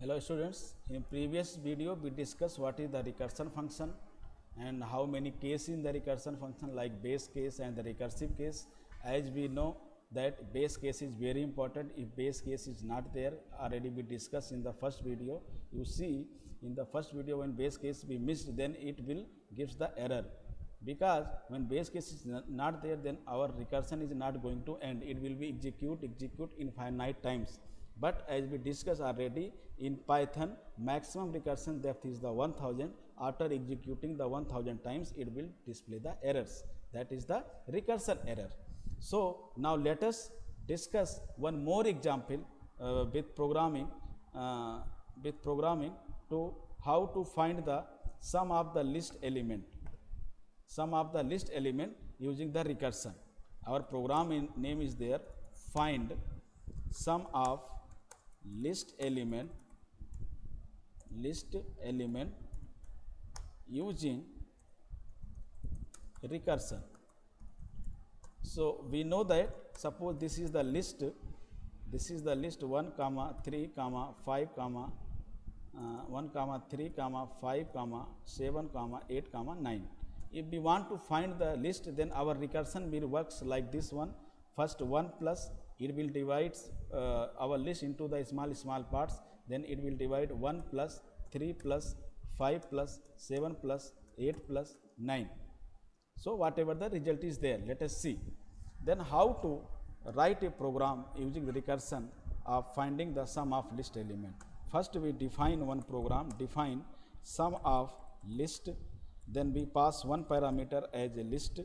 Hello students, in previous video we discussed what is the recursion function and how many cases in the recursion function like base case and the recursive case. As we know that base case is very important. If base case is not there, already we discussed in the first video. You see in the first video when base case we missed, then it will gives the error, because when base case is not there, then our recursion is not going to end. It will be execute infinite times. But as we discussed already, in Python maximum recursion depth is the 1000. After executing the 1000 times, it will display the errors. That is the recursion error. So now let us discuss one more example with programming to how to find the sum of the list element using the recursion. Our program name is there, find sum of list element using recursion. So we know that suppose this is the list 1 comma 3 comma 5 comma 1 comma 3 comma 5 comma 7 comma 8 comma 9. If we want to find the list, then our recursion will works like this one. First 1 plus, it will divide our list into the small parts. Then it will divide 1 plus 3 plus 5 plus 7 plus 8 plus 9. So whatever the result is there, let us see. Then how to write a program using the recursion of finding the sum of list element. First we define one program, define sum of list. Then we pass one parameter as a list.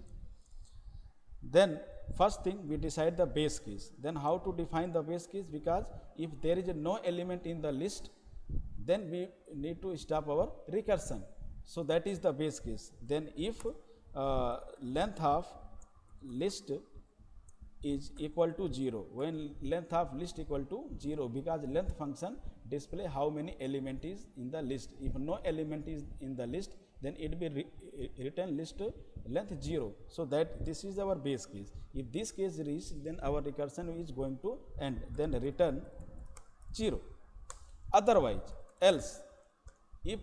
Then first thing we decide the base case. Then how to define the base case? Because if there is no element in the list, then we need to stop our recursion. So that is the base case. Then if length of list is equal to 0, when length of list equal to 0, because length function display how many element is in the list. If no element is in the list, then it will return list length 0. So that this is our base case. If this case is, then our recursion is going to end, then return 0. Otherwise, else, if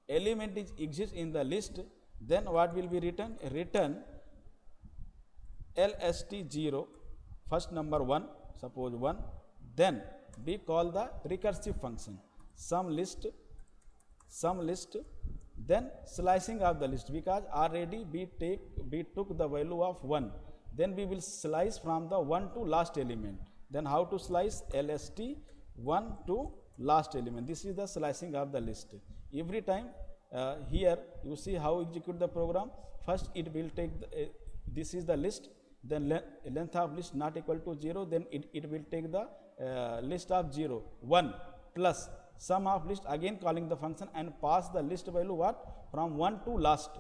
element is exists in the list, then what will be written? Return lst0, first number 1, suppose 1, then we call the recursive function sum list, then slicing of the list, because already we took the value of 1, then we will slice from the 1 to last element. Then how to slice? lst 1 to last element. This is the slicing of the list. Every time here you see how execute the program. First it will take this is the list, then length of list not equal to 0, then it will take the list of 0, 1 plus sum of list, again calling the function and pass the list value what? From 1 to last.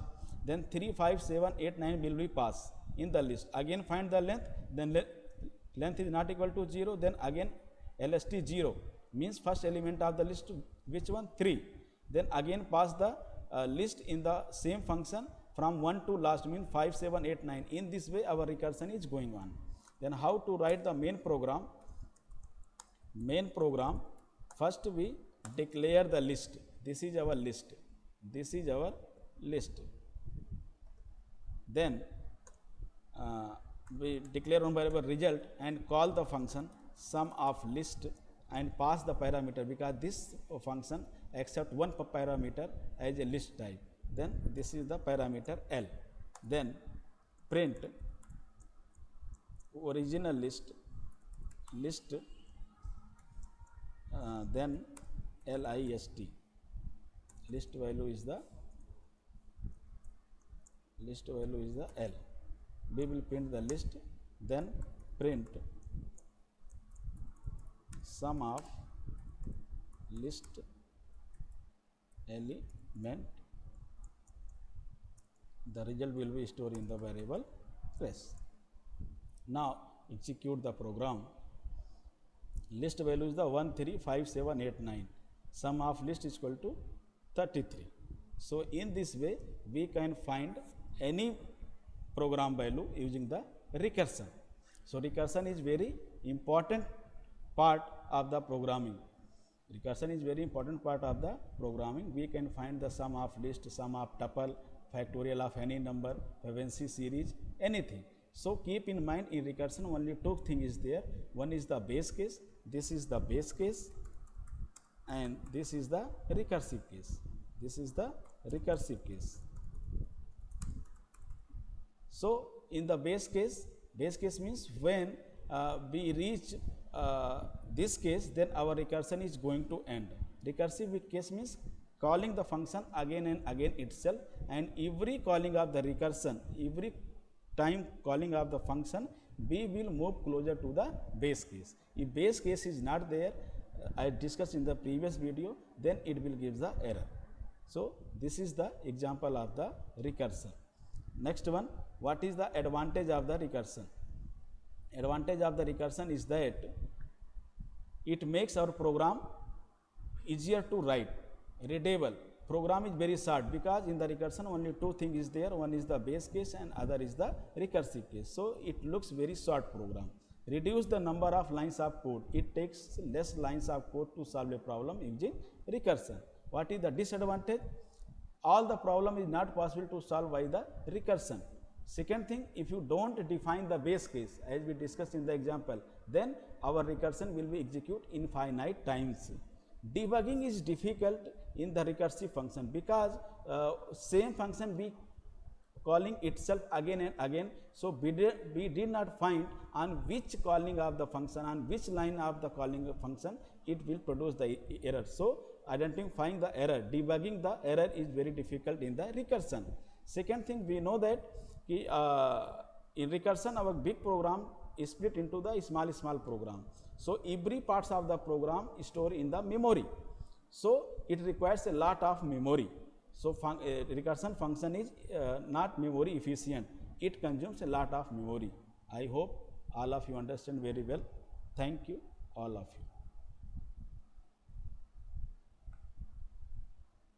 Then 3, 5, 7, 8, 9 will be pass in the list. Again find the length, then length is not equal to 0, then again lst 0 means first element of the list, which one? 3. Then again pass the list in the same function from 1 to last, means 5, 7, 8, 9. In this way our recursion is going on. Then how to write the main program? First we declare the list. This is our list. Then we declare one variable result and call the function sum of list and pass the parameter, because this function accept one parameter as a list type. Then this is the parameter L. Then print original list, then list. List value is the L. We will print the list, then print sum of list element. The result will be stored in the variable press. Now execute the program. List value is the 1, 3, 5, 7, 8, 9. Sum of list is equal to 33. So in this way we can find any program value using the recursion. So recursion is very important part of the programming. Recursion is very important part of the programming. We can find the sum of list, sum of tuple, factorial of any number, Fibonacci series, anything. So keep in mind, in recursion only two things is there. One is the base case, this is the base case, and this is the recursive case. This is the recursive case. So in the base case means when we reach this case, then our recursion is going to end. Recursive case means calling the function again and again itself, and every calling of the recursion, every time calling of the function, we will move closer to the base case. If base case is not there, I discussed in the previous video, then it will give the error. So this is the example of the recursion. Next one, what is the advantage of the recursion? Advantage of the recursion is that it makes our program easier to write, readable. Program is very short because in the recursion only two things is there. One is the base case and other is the recursive case. So it looks very short program. Reduce the number of lines of code. It takes less lines of code to solve a problem using recursion. What is the disadvantage? All the problem is not possible to solve by the recursion. Second thing, if you don't define the base case as we discussed in the example, then our recursion will be executed infinite times. Debugging is difficult in the recursive function because same function be calling itself again and again. So we did not find on which calling of the function, on which line of the calling function it will produce the error. So identifying the error, debugging the error is very difficult in the recursion. Second thing, we know that in recursion our big program is split into the small program. So every parts of the program is stored in the memory. So it requires a lot of memory. So recursion function is not memory efficient. It consumes a lot of memory. I hope all of you understand very well. Thank you, all of you.